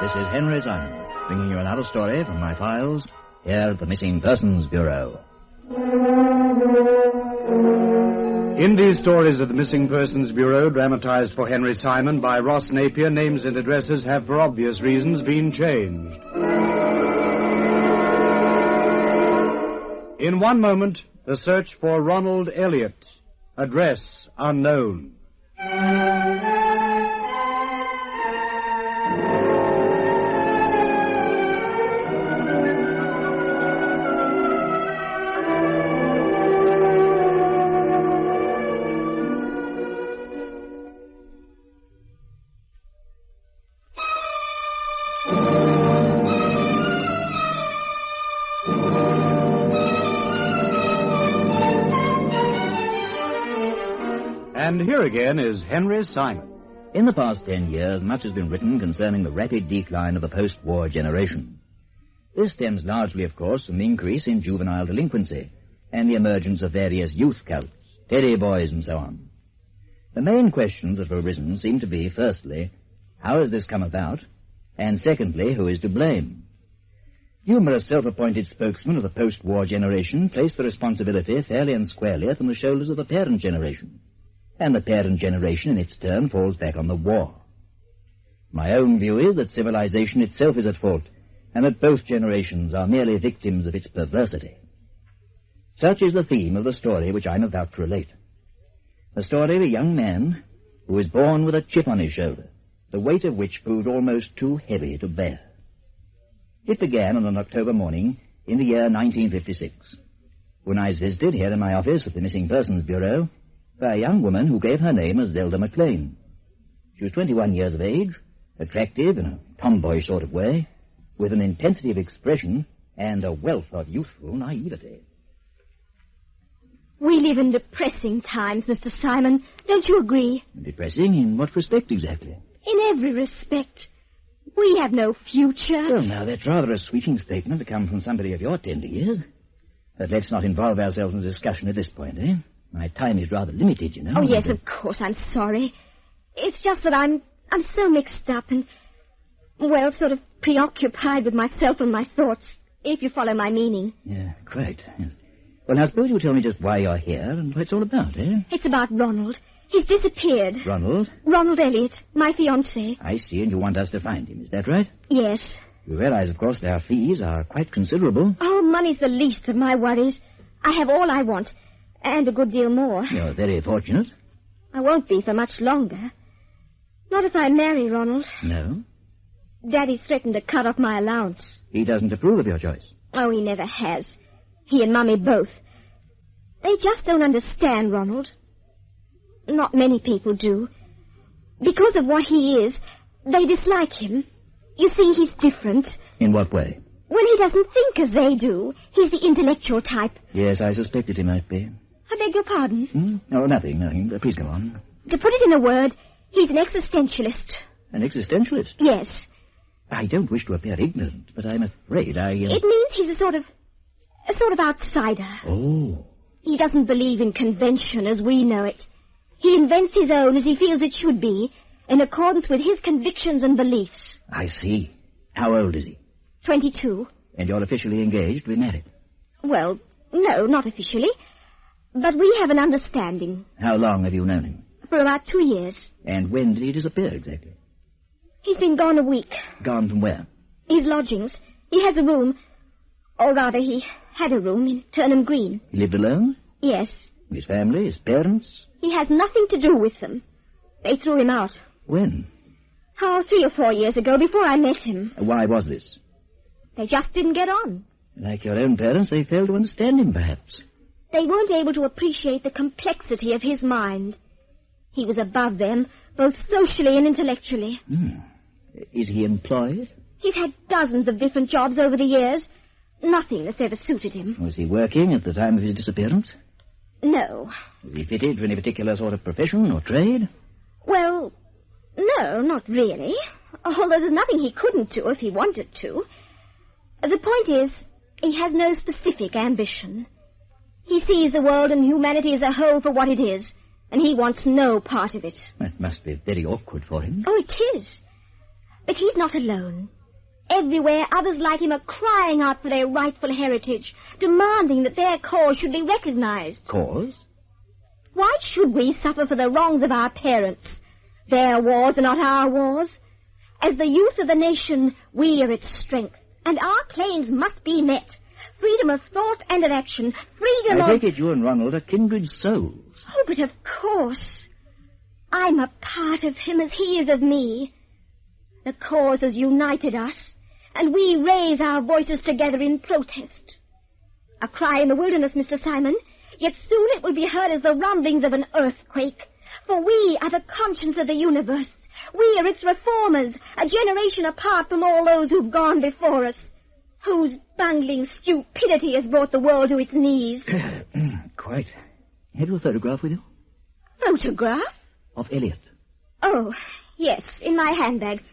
This is Henry Simon, bringing you another story from my files here at the Missing Persons Bureau. In these stories of the Missing Persons Bureau, dramatized for Henry Simon by Ross Napier, names and addresses have, for obvious reasons, been changed. In one moment, the search for Ronald Elliot. Address unknown. And here again is Henry Simon. In the past 10 years, much has been written concerning the rapid decline of the post-war generation. This stems largely, of course, from the increase in juvenile delinquency and the emergence of various youth cults, teddy boys and so on. The main questions that have arisen seem to be, firstly, how has this come about? And secondly, who is to blame? Numerous self-appointed spokesmen of the post-war generation place the responsibility fairly and squarely upon the shoulders of the parent generation. And the parent generation, in its turn, falls back on the war. My own view is that civilization itself is at fault, and that both generations are merely victims of its perversity. Such is the theme of the story which I'm about to relate. The story of a young man who was born with a chip on his shoulder, the weight of which proved almost too heavy to bear. It began on an October morning in the year 1956, when I was visited here in my office at the Missing Persons Bureau by a young woman who gave her name as Zelda McLean. She was 21 years of age, attractive in a tomboy sort of way, with an intensity of expression and a wealth of youthful naivety. We live in depressing times, Mr. Simon. Don't you agree? Depressing? In what respect exactly? In every respect. We have no future. Well, now, that's rather a sweeping statement to come from somebody of your tender years. But let's not involve ourselves in a discussion at this point, eh? My time is rather limited, you know. Oh, yes, of course, I'm sorry. It's just that I'm so mixed up and, well, sort of preoccupied with myself and my thoughts, if you follow my meaning. Yeah, quite, yes. Well, now, suppose you tell me just why you're here and what it's all about, eh? It's about Ronald. He's disappeared. Ronald? Ronald Elliot, my fiancé. I see, and you want us to find him, is that right? Yes. You realize, of course, their fees are quite considerable. Oh, money's the least of my worries. I have all I want. And a good deal more. You're very fortunate. I won't be for much longer. Not if I marry Ronald. No? Daddy's threatened to cut off my allowance. He doesn't approve of your choice. Oh, he never has. He and Mummy both. They just don't understand Ronald. Not many people do. Because of what he is, they dislike him. You see, he's different. In what way? When he doesn't think as they do, he's the intellectual type. Yes, I suspected he might be. I beg your pardon? Oh, nothing. Please go on. To put it in a word, he's an existentialist. An existentialist? Yes. I don't wish to appear ignorant, but I'm afraid I... It means he's a sort of outsider. Oh. He doesn't believe in convention as we know it. He invents his own as he feels it should be, in accordance with his convictions and beliefs. I see. How old is he? 22. And you're officially engaged to be married? Well, no, not officially. But we have an understanding. How long have you known him? For about 2 years. And when did he disappear exactly? He's been gone a week. Gone from where? His lodgings. He has a room. Or rather, he had a room in Turnham Green. He lived alone? Yes. His family, his parents? He has nothing to do with them. They threw him out. When? Oh, 3 or 4 years ago, before I met him. Why was this? They just didn't get on. Like your own parents, they failed to understand him, perhaps. They weren't able to appreciate the complexity of his mind. He was above them, both socially and intellectually. Is he employed? He's had dozens of different jobs over the years. Nothing that's ever suited him. Was he working at the time of his disappearance? No. Was he fitted for any particular sort of profession or trade? Well, no, not really. Although there's nothing he couldn't do if he wanted to. The point is, he has no specific ambition. He sees the world and humanity as a whole for what it is, and he wants no part of it. That must be very awkward for him. Oh, it is. But he's not alone. Everywhere, others like him are crying out for their rightful heritage, demanding that their cause should be recognized. Cause? Why should we suffer for the wrongs of our parents? Their wars are not our wars. As the youth of the nation, we are its strength, and our claims must be met. Freedom of thought and of action, freedom of... I take it you and Ronald are kindred souls. Oh, but of course. I'm a part of him as he is of me. The cause has united us, and we raise our voices together in protest. A cry in the wilderness, Mr. Simon, yet soon it will be heard as the rumblings of an earthquake. For we are the conscience of the universe. We are its reformers, a generation apart from all those who've gone before us, whose bungling stupidity has brought the world to its knees. Quite. Have you a photograph with you? Photograph? Of Elliot. Oh, yes, in my handbag.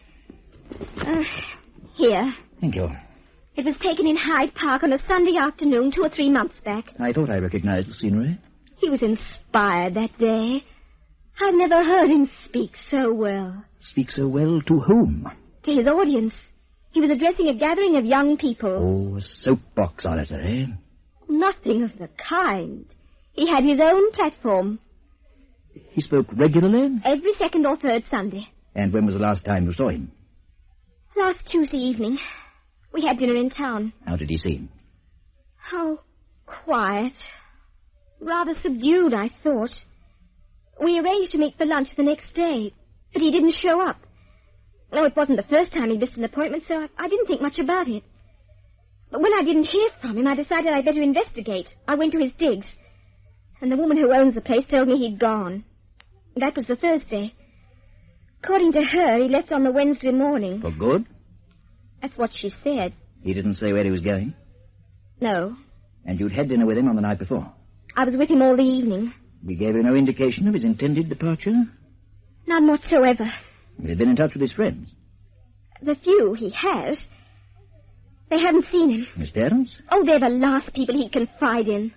Here. Thank you. It was taken in Hyde Park on a Sunday afternoon 2 or 3 months back. I thought I recognized the scenery. He was inspired that day. I've never heard him speak so well. Speak so well to whom? To his audience. He was addressing a gathering of young people. Oh, a soapbox orator, eh? Nothing of the kind. He had his own platform. He spoke regularly? Every second or third Sunday. And when was the last time you saw him? Last Tuesday evening. We had dinner in town. How did he seem? Oh, quiet. Rather subdued, I thought. We arranged to meet for lunch the next day, but he didn't show up. No, it wasn't the first time he missed an appointment, so I didn't think much about it. But when I didn't hear from him, I decided I'd better investigate. I went to his digs, and the woman who owns the place told me he'd gone. That was the Thursday. According to her, he left on the Wednesday morning. For good? That's what she said. He didn't say where he was going? No. And you'd had dinner with him on the night before? I was with him all the evening. He gave you no indication of his intended departure? None whatsoever. He'd been in touch with his friends? The few he has. They haven't seen him. His parents? Oh, they're the last people he'd confide in.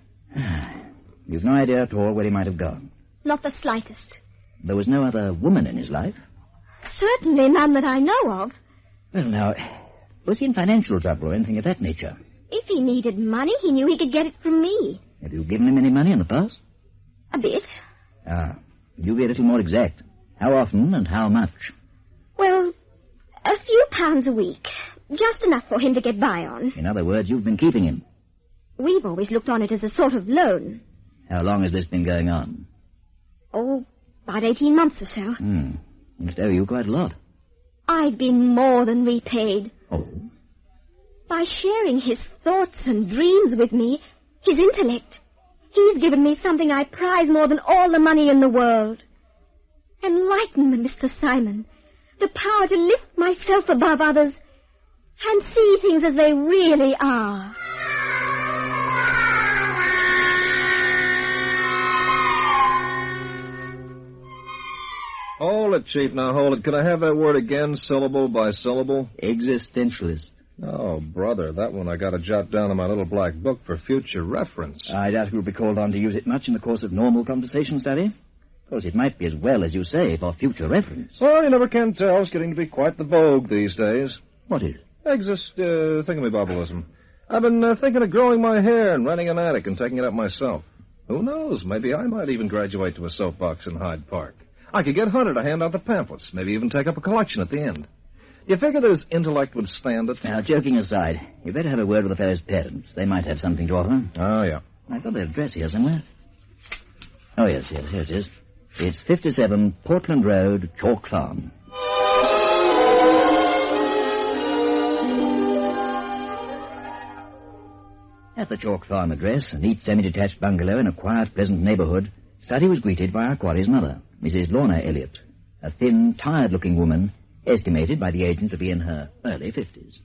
You've no idea at all where he might have gone? Not the slightest. There was no other woman in his life? Certainly none that I know of. Well, now, was he in financial trouble or anything of that nature? If he needed money, he knew he could get it from me. Have you given him any money in the past? A bit. Ah, you be a little more exact. How often and how much? Well, a few pounds a week. Just enough for him to get by on. In other words, you've been keeping him. We've always looked on it as a sort of loan. How long has this been going on? Oh, about 18 months or so. He must owe you quite a lot. I've been more than repaid. Oh? By sharing his thoughts and dreams with me, his intellect, he's given me something I prize more than all the money in the world. Enlightenment, Mr. Simon. The power to lift myself above others and see things as they really are. Hold it, Chief, now hold it. Could I have that word again, syllable by syllable? Existentialist. Oh, brother, that one I got to jot down in my little black book for future reference. I doubt you'll be called on to use it much in the course of normal conversation study. Of course, it might be as well as you say for future reference. Well, you never can tell. It's getting to be quite the vogue these days. What is? Thingamabobbelism. I've been thinking of growing my hair and renting an attic and taking it up myself. Who knows? Maybe I might even graduate to a soapbox in Hyde Park. I could get Hunter to hand out the pamphlets, maybe even take up a collection at the end. You figure that his intellect would stand it? Now, joking aside, you better have a word with the fellow's parents. They might have something to offer. Oh, yeah. I've got their address here somewhere. Oh, yes, here it is. It's 57 Portland Road, Chalk Farm. At the Chalk Farm address, a neat semi-detached bungalow in a quiet, pleasant neighborhood, Study was greeted by our quarry's mother, Mrs. Lorna Elliot, a thin, tired-looking woman, estimated by the agent to be in her early 50s.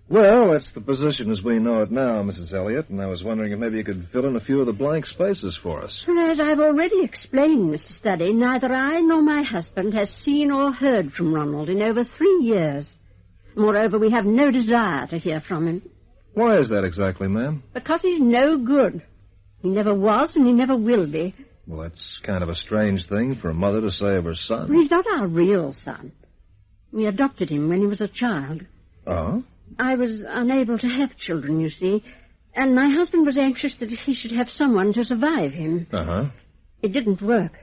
Well, that's the position as we know it now, Mrs. Elliot, and I was wondering if maybe you could fill in a few of the blank spaces for us. As I've already explained, Mr. Study, neither I nor my husband has seen or heard from Ronald in over 3 years. Moreover, we have no desire to hear from him. Why is that exactly, ma'am? Because he's no good. He never was and he never will be. Well, that's kind of a strange thing for a mother to say of her son. He's not our real son. We adopted him when he was a child. Oh? I was unable to have children, you see, and my husband was anxious that he should have someone to survive him. Uh-huh. It didn't work.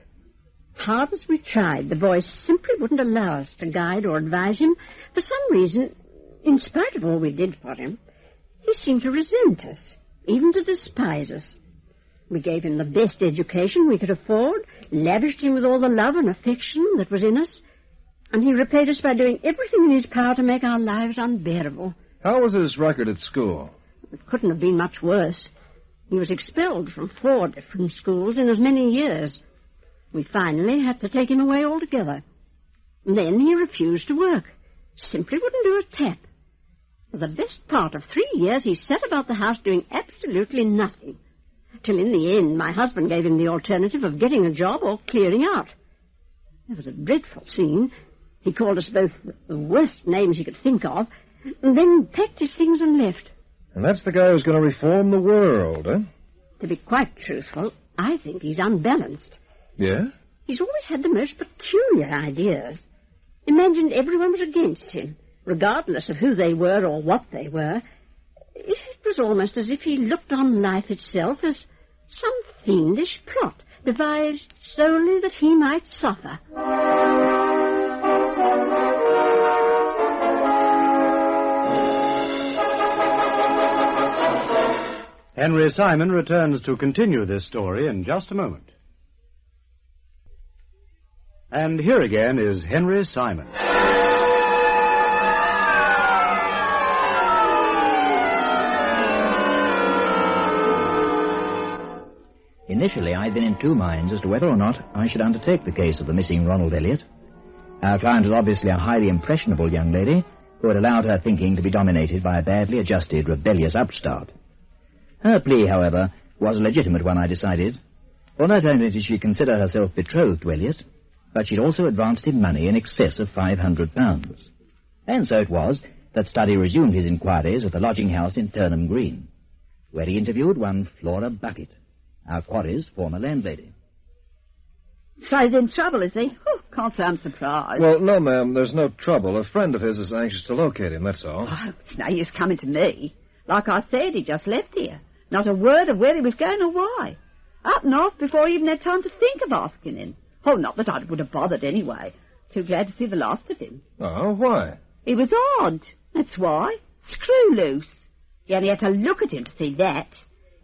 Hard as we tried, the boy simply wouldn't allow us to guide or advise him. For some reason, in spite of all we did for him, he seemed to resent us, even to despise us. We gave him the best education we could afford, lavished him with all the love and affection that was in us, and he repaid us by doing everything in his power to make our lives unbearable. How was his record at school? It couldn't have been much worse. He was expelled from 4 different schools in as many years. We finally had to take him away altogether. Then he refused to work. Simply wouldn't do a tap. For the best part of 3 years, he sat about the house doing absolutely nothing. Till in the end, my husband gave him the alternative of getting a job or clearing out. It was a dreadful scene. He called us both the worst names he could think of, and then packed his things and left. And that's the guy who's going to reform the world, eh? To be quite truthful, I think he's unbalanced. Yeah? He's always had the most peculiar ideas. Imagined everyone was against him, regardless of who they were or what they were. It was almost as if he looked on life itself as some fiendish plot, devised solely that he might suffer. Henry Simon returns to continue this story in just a moment. And here again is Henry Simon. Initially, I'd been in two minds as to whether or not I should undertake the case of the missing Ronald Elliot. Our client was obviously a highly impressionable young lady who had allowed her thinking to be dominated by a badly adjusted, rebellious upstart. Her plea, however, was a legitimate one, I decided, for not only did she consider herself betrothed to Elliot, but she'd also advanced him money in excess of £500. And so it was that Studdy resumed his inquiries at the lodging house in Turnham Green, where he interviewed one Flora Bucket, our quarry's former landlady. So he's in trouble, is he? Oh, can't say I'm surprised. Well, no, ma'am, there's no trouble. A friend of his is anxious to locate him, that's all. Oh, it's no use coming to me. Like I said, he just left here. Not a word of where he was going or why. Up and off before he even had time to think of asking him. Oh, not that I would have bothered anyway. Too glad to see the last of him. Oh, why? He was odd, that's why. Screw loose. You only had to look at him to see that.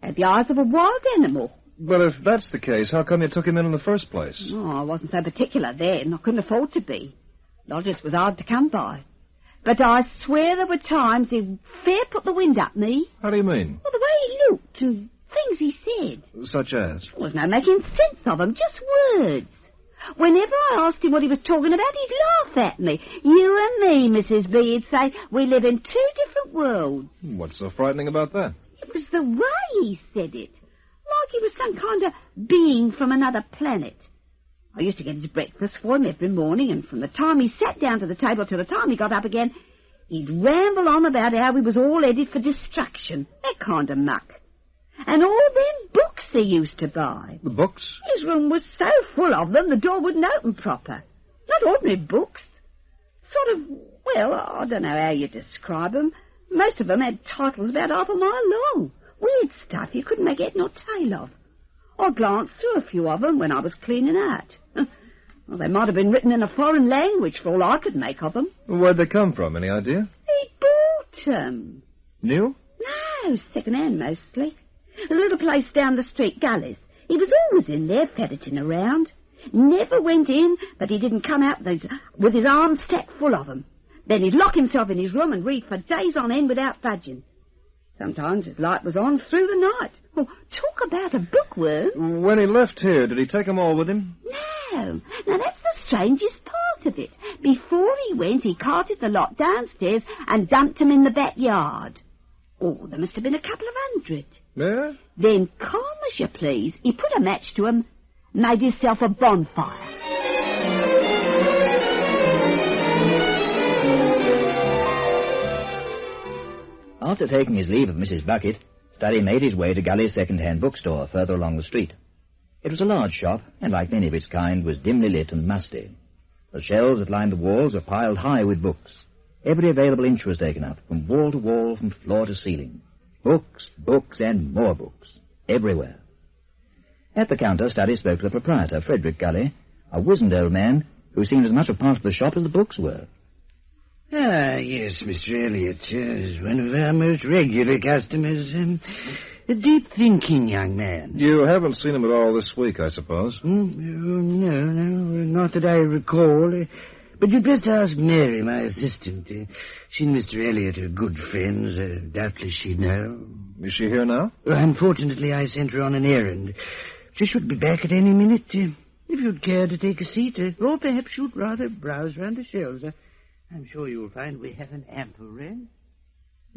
Had the eyes of a wild animal. But if that's the case, how come you took him in the first place? Oh, I wasn't so particular then. I couldn't afford to be. Lodgers was hard to come by. But I swear there were times he fair put the wind up me. How do you mean? Well, the way he looked and things he said. Such as? There was no making sense of them, just words. Whenever I asked him what he was talking about, he'd laugh at me. You and me, Mrs. B, he'd say, we live in 2 different worlds. What's so frightening about that? It was the way he said it. Like he was some kind of being from another planet. I used to get his breakfast for him every morning, and from the time he sat down to the table till the time he got up again, he'd ramble on about how he was all headed for destruction. That kind of muck. And all them books he used to buy. The books? His room was so full of them, the door wouldn't open proper. Not ordinary books. Sort of, well, I don't know how you describe them. Most of them had titles about half a mile long. Weird stuff you couldn't make head nor tail of. I glanced through a few of them when I was cleaning out. Well, they might have been written in a foreign language for all I could make of them. Where'd they come from? Any idea? He bought them. New? No, second-hand mostly. A little place down the street, Gullies. He was always in there, ferreting around. Never went in, but he didn't come out with his arms stacked full of them. Then he'd lock himself in his room and read for days on end without budging. Sometimes his light was on through the night. Oh, talk about a bookworm. When he left here, did he take them all with him? No. Now, that's the strangest part of it. Before he went, he carted the lot downstairs and dumped them in the backyard. Oh, there must have been a couple of 100. Yeah? Then, calm as you please, he put a match to 'em, made himself a bonfire. After taking his leave of Mrs. Bucket, Studdy made his way to Gully's second-hand bookstore further along the street. It was a large shop, and like many of its kind, was dimly lit and musty. The shelves that lined the walls were piled high with books. Every available inch was taken up, from wall to wall, from floor to ceiling. Books, books, and more books, everywhere. At the counter, Study spoke to the proprietor, Frederick Gully, a wizened old man who seemed as much a part of the shop as the books were. Ah, yes, Mr. Elliot, is one of our most regular customers. A deep-thinking young man. You haven't seen him at all this week, I suppose? No, not that I recall. But you'd best ask Mary, my assistant. She and Mr. Elliot are good friends. Doubtless she'd know. Is she here now? Unfortunately, I sent her on an errand. She should be back at any minute. If you'd care to take a seat, or perhaps you'd rather browse round the shelves. I'm sure you'll find we have an ample rent.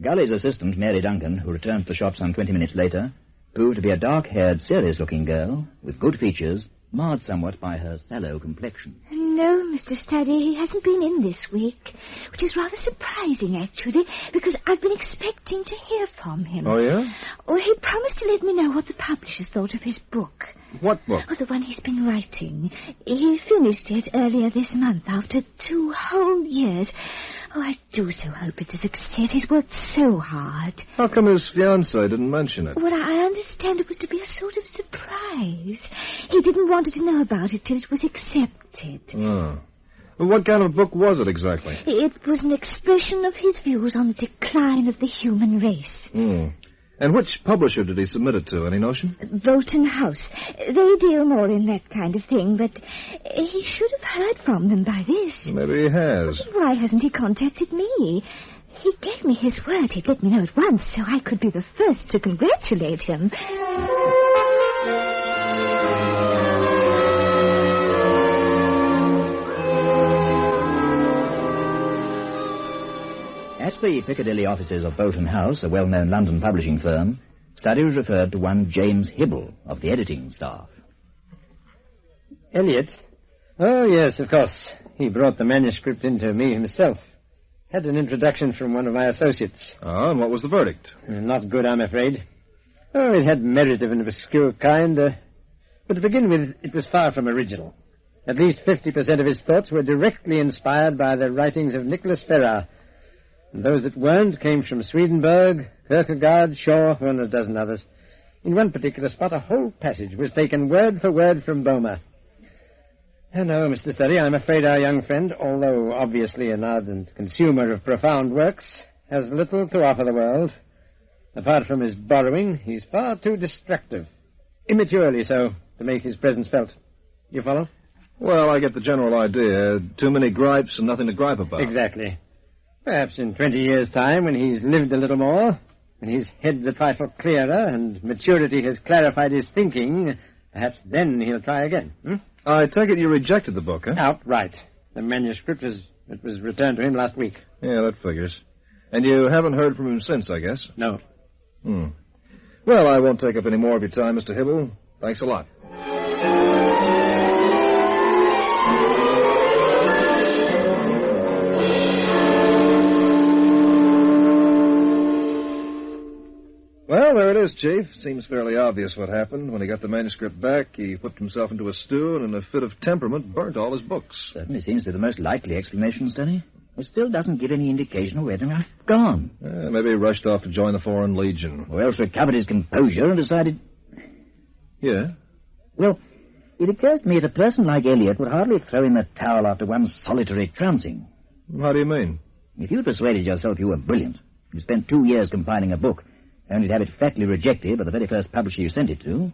Gully's assistant, Mary Duncan, who returned to the shop some 20 minutes later, proved to be a dark-haired, serious-looking girl with good features, marred somewhat by her sallow complexion. No, Mr. Study, he hasn't been in this week, which is rather surprising, actually, because I've been expecting to hear from him. Oh, yeah? Oh, he promised to let me know what the publishers thought of his book. What book? Oh, the one he's been writing. He finished it earlier this month, after 2 whole years. Oh, I do so hope it's a success. He's worked so hard. How come his fiancée didn't mention it? Well, I understand it was to be a sort of surprise. He didn't want her to know about it till it was accepted. Oh. Well, what kind of book was it exactly? It was an expression of his views on the decline of the human race. And which publisher did he submit it to? Any notion? Bolton House. They deal more in that kind of thing, but he should have heard from them by this. Maybe he has. Why hasn't he contacted me? He gave me his word he'd let me know at once, so I could be the first to congratulate him. At the Piccadilly offices of Bolton House, a well-known London publishing firm, Study was referred to one James Hibble of the editing staff. Elliot? Oh, yes, of course. He brought the manuscript in to me himself. Had an introduction from one of my associates. Oh, and what was the verdict? Not good, I'm afraid. Oh, it had merit of an obscure kind, but to begin with, it was far from original. At least 50% of his thoughts were directly inspired by the writings of Nicholas Ferrar. And those that weren't came from Swedenborg, Kierkegaard, Shaw, and a dozen others. In one particular spot, a whole passage was taken word for word from Boehmer. Oh, no, Mr. Study, I'm afraid our young friend, although obviously an ardent consumer of profound works, has little to offer the world. Apart from his borrowing, he's far too destructive, immaturely so, to make his presence felt. You follow? Well, I get the general idea. Too many gripes and nothing to gripe about. Exactly. Perhaps in 20 years' time, when he's lived a little more, when his head's a trifle clearer and maturity has clarified his thinking, perhaps then he'll try again. I take it you rejected the book, huh? Outright. The manuscript was returned to him last week. Yeah, that figures. And you haven't heard from him since, I guess? No. Well, I won't take up any more of your time, Mr. Hibble. Thanks a lot. Well, there it is, Chief. Seems fairly obvious what happened. When he got the manuscript back, he whipped himself into a stew and in a fit of temperament burnt all his books. Certainly seems to be the most likely explanation, Study. It still doesn't give any indication of where they've gone. Maybe he rushed off to join the Foreign Legion. Or else recovered his composure and decided... Yeah? Well, it occurs to me that a person like Elliot would hardly throw in the towel after one solitary trouncing. How do you mean? If you persuaded yourself you were brilliant, you spent 2 years compiling a book, only to have it flatly rejected by the very first publisher you sent it to,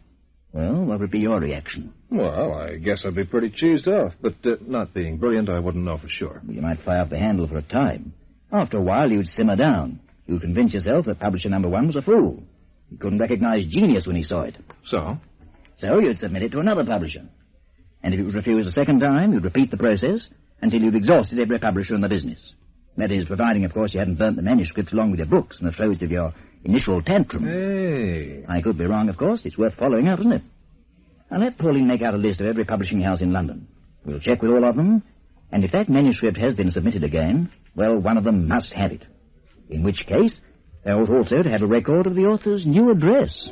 well, what would be your reaction? Well, I guess I'd be pretty cheesed off, but not being brilliant, I wouldn't know for sure. You might fly off the handle for a time. After a while, you'd simmer down. You'd convince yourself that publisher number 1 was a fool. He couldn't recognize genius when he saw it. So? So you'd submit it to another publisher. And if it was refused a second time, you'd repeat the process until you'd exhausted every publisher in the business. That is, providing, of course, you hadn't burnt the manuscript along with your books in the throes of your initial tantrum. Hey. I could be wrong, of course. It's worth following up, isn't it? I'll let Pauline make out a list of every publishing house in London. We'll check with all of them, and if that manuscript has been submitted again, well, one of them must have it. In which case, they ought also to have a record of the author's new address.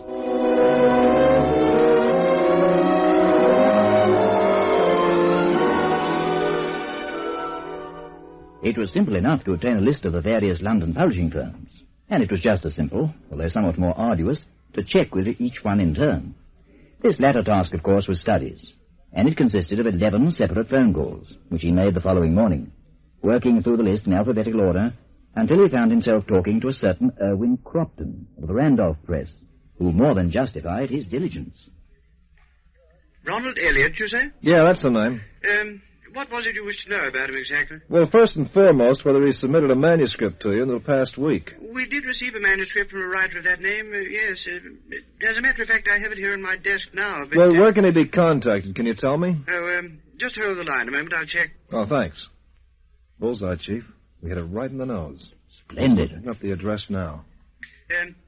It was simple enough to obtain a list of the various London publishing firms, and it was just as simple, although somewhat more arduous, to check with each one in turn. This latter task, of course, was Study's, and it consisted of 11 separate phone calls, which he made the following morning, working through the list in alphabetical order until he found himself talking to a certain Irwin Cropton of the Randolph Press, who more than justified his diligence. Ronald Elliot, you say? Yeah, that's the name. What was it you wished to know about him exactly? Well, first and foremost, whether he submitted a manuscript to you in the past week. We did receive a manuscript from a writer of that name, yes. As a matter of fact, I have it here on my desk now. But, well, where can he be contacted? Can you tell me? Just hold the line a moment. I'll check. Oh, thanks. Bullseye, Chief. We hit it right in the nose. Splendid. Picking up the address now.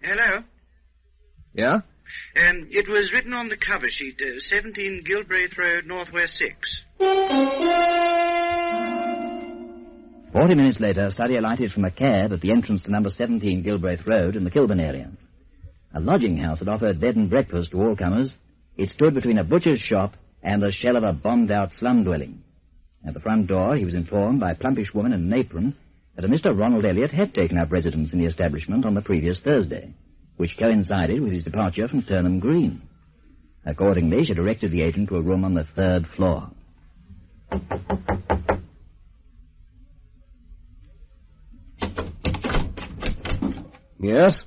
Hello? Yeah? It was written on the cover sheet, 17 Gilbraith Road, Northwest 6. 40 minutes later, Study alighted from a cab at the entrance to number 17 Gilbraith Road in the Kilburn area. A lodging house had offered bed and breakfast to all comers. It stood between a butcher's shop and the shell of a bombed-out slum dwelling. At the front door, he was informed by a plumpish woman in an apron that a Mr. Ronald Elliot had taken up residence in the establishment on the previous Thursday, which coincided with his departure from Turnham Green. Accordingly, she directed the agent to a room on the 3rd floor. Yes?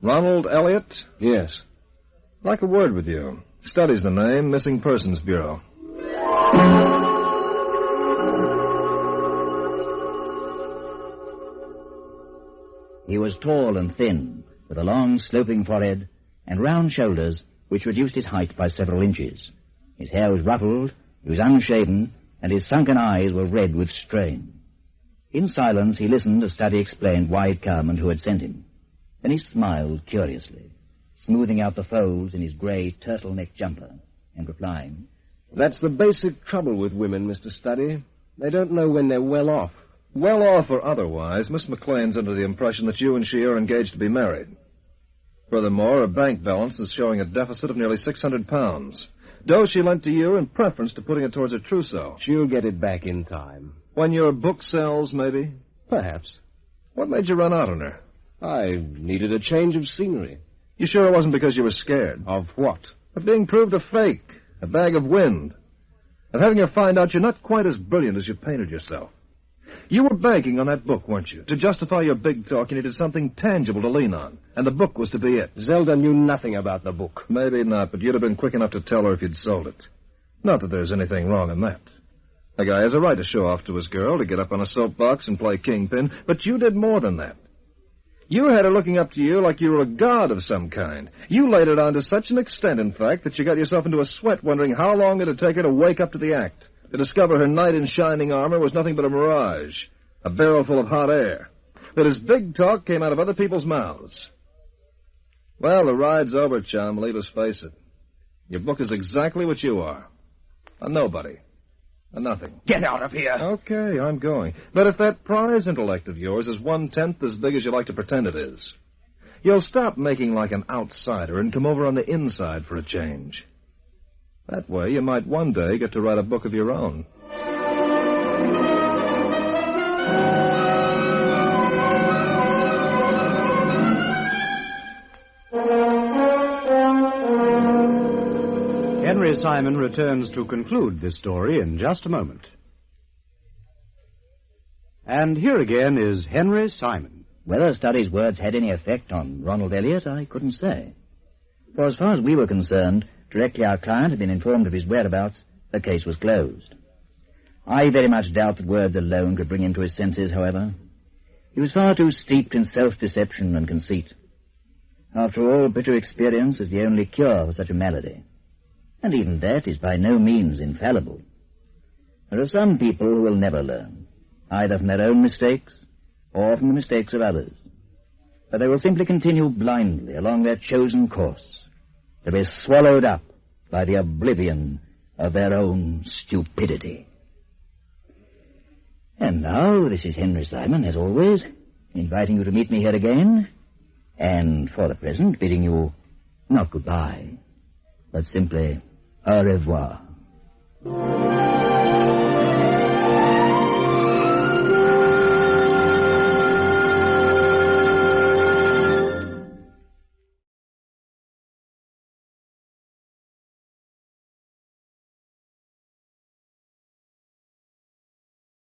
Ronald Elliot? Yes. I'd like a word with you. Study's the name, Missing Persons Bureau. He was tall and thin, with a long, sloping forehead and round shoulders which reduced his height by several inches. His hair was ruffled, he was unshaven, and his sunken eyes were red with strain. In silence, he listened as Study explained why he'd come and who had sent him. Then he smiled curiously, smoothing out the folds in his grey turtleneck jumper, and replying, "That's the basic trouble with women, Mr. Study. They don't know when they're well off." Well off or otherwise, Miss McLean's under the impression that you and she are engaged to be married. Furthermore, her bank balance is showing a deficit of nearly £600. Dough she lent to you in preference to putting it towards her trousseau. She'll get it back in time. When your book sells, maybe? Perhaps. What made you run out on her? I needed a change of scenery. You sure it wasn't because you were scared? Of what? Of being proved a fake, a bag of wind. Of having her find out you're not quite as brilliant as you painted yourself. You were banking on that book, weren't you? To justify your big talk, you needed something tangible to lean on. And the book was to be it. Zelda knew nothing about the book. Maybe not, but you'd have been quick enough to tell her if you'd sold it. Not that there's anything wrong in that. A guy has a right to show off to his girl, to get up on a soapbox and play kingpin, but you did more than that. You had her looking up to you like you were a god of some kind. You laid it on to such an extent, in fact, that you got yourself into a sweat wondering how long it'd take her to wake up to the act. To discover her knight in shining armor was nothing but a mirage, a barrel full of hot air. That his big talk came out of other people's mouths. Well, the ride's over, chum, let us face it. Your book is exactly what you are. A nobody. A nothing. Get out of here. Okay, I'm going. But if that prize intellect of yours is 1/10 as big as you like to pretend it is, you'll stop making like an outsider and come over on the inside for a change. That way, you might one day get to write a book of your own. Henry Simon returns to conclude this story in just a moment. And here again is Henry Simon. Whether Study's words had any effect on Ronald Elliot, I couldn't say. For as far as we were concerned, directly our client had been informed of his whereabouts, the case was closed. I very much doubt that words alone could bring him to his senses, however. He was far too steeped in self-deception and conceit. After all, bitter experience is the only cure for such a malady. And even that is by no means infallible. There are some people who will never learn, either from their own mistakes or from the mistakes of others. But they will simply continue blindly along their chosen course, to be swallowed up by the oblivion of their own stupidity. And now, this is Henry Simon, as always, inviting you to meet me here again, and for the present bidding you not goodbye, but simply au revoir.